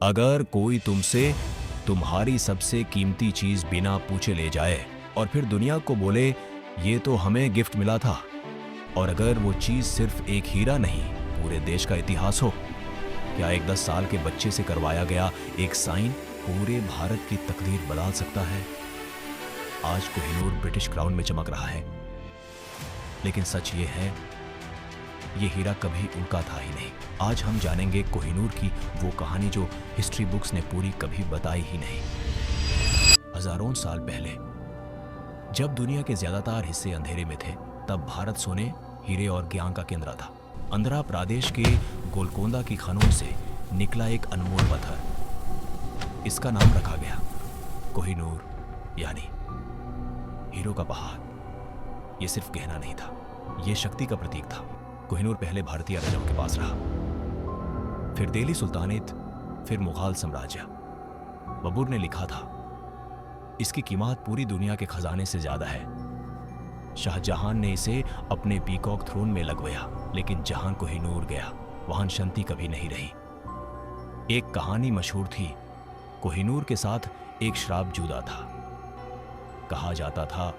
अगर कोई तुमसे तुम्हारी सबसे कीमती चीज बिना पूछे ले जाए और फिर दुनिया को बोले ये तो हमें गिफ्ट मिला था, और अगर वो चीज सिर्फ एक हीरा नहीं पूरे देश का इतिहास हो, क्या एक 10 साल के बच्चे से करवाया गया एक साइन पूरे भारत की तकदीर बदल सकता है? आज कोहिनूर ब्रिटिश क्राउन में चमक रहा है, लेकिन सच ये है, ये हीरा कभी उनका था ही नहीं। आज हम जानेंगे कोहिनूर की वो कहानी जो हिस्ट्री बुक्स ने पूरी कभी बताई ही नहीं। हजारों साल पहले जब दुनिया के ज्यादातर हिस्से अंधेरे में थे, तब भारत सोने, हीरे और ज्ञान का केंद्र था। आंध्र प्रदेश के गोलकोंडा की खनों से निकला एक अनमोल पत्थर, इसका नाम रखा गया कोहिनूर, यानी हीरो का पहाड़। यह सिर्फ गहना नहीं था, यह शक्ति का प्रतीक था। कोहिनूर पहले भारतीय राजाओं के पास रहा, फिर दिल्ली सुल्तानेत, फिर मुगल साम्राज्य। बबूर ने लिखा था, इसकी कीमत पूरी दुनिया के खजाने से ज्यादा है। शाहजहां ने इसे अपने पीकॉक थ्रोन में लगवाया, लेकिन जहां कोहिनूर गया वहां शांति कभी नहीं रही। एक कहानी मशहूर थी, कोहिनूर के साथ एक शराब जुदा था। कहा जाता था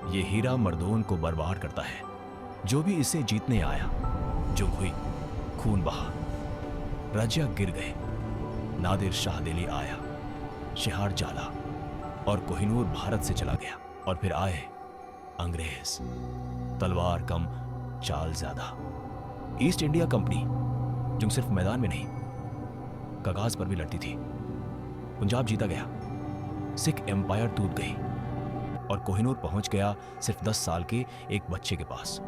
यह हीरा मर्दों को बर्बाद करता है, जो भी इसे जीतने आया। जुग हुई, खून बहा, राज्य गिर गए। नादिर शाह दिल्ली आया, शहर जाला और कोहिनूर भारत से चला गया। और फिर आए अंग्रेज, तलवार कम चाल ज्यादा। ईस्ट इंडिया कंपनी जो सिर्फ मैदान में नहीं, कागज पर भी लड़ती थी। पंजाब जीता गया, सिख एम्पायर टूट गई और कोहिनूर पहुंच गया सिर्फ 10 साल के एक बच्चे के पास।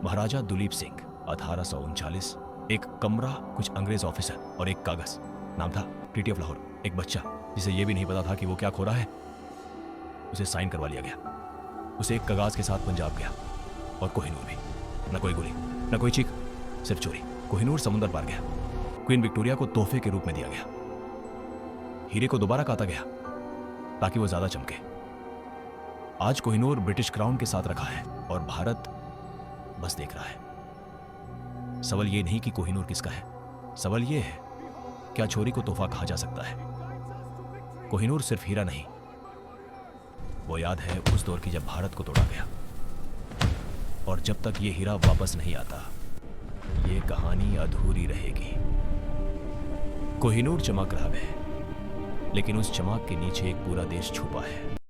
महाराजा दुलीप सिंह, 1839। एक कमरा, कुछ अंग्रेज ऑफिसर और एक कागज, नाम था ट्रीटी ऑफ लाहौर। एक बच्चा जिसे यह भी नहीं पता था कि वो क्या खो रहा है, उसे साइन करवा लिया गया। उसे एक कागज के साथ पंजाब गया, और कोहिनूर भी। न कोई गोली, न कोई चीख, सिर्फ चोरी। कोहिनूर समुद्र पार गया, क्वीन विक्टोरिया को तोहफे के रूप में दिया गया। हीरे को दोबारा काता गया ताकि वो ज्यादा चमके। आज कोहिनूर ब्रिटिश क्राउन के साथ रखा है और भारत बस देख रहा है। सवाल ये नहीं कि कोहिनूर किसका है, सवाल ये है क्या चोरी को तोहफा कहा जा सकता है? कोहिनूर सिर्फ हीरा नहीं, वो याद है उस दौर की जब भारत को तोड़ा गया। और जब तक ये हीरा वापस नहीं आता, ये कहानी अधूरी रहेगी। कोहिनूर चमक रहा है, लेकिन उस चमक के नीचे एक पूरा देश छुपा है।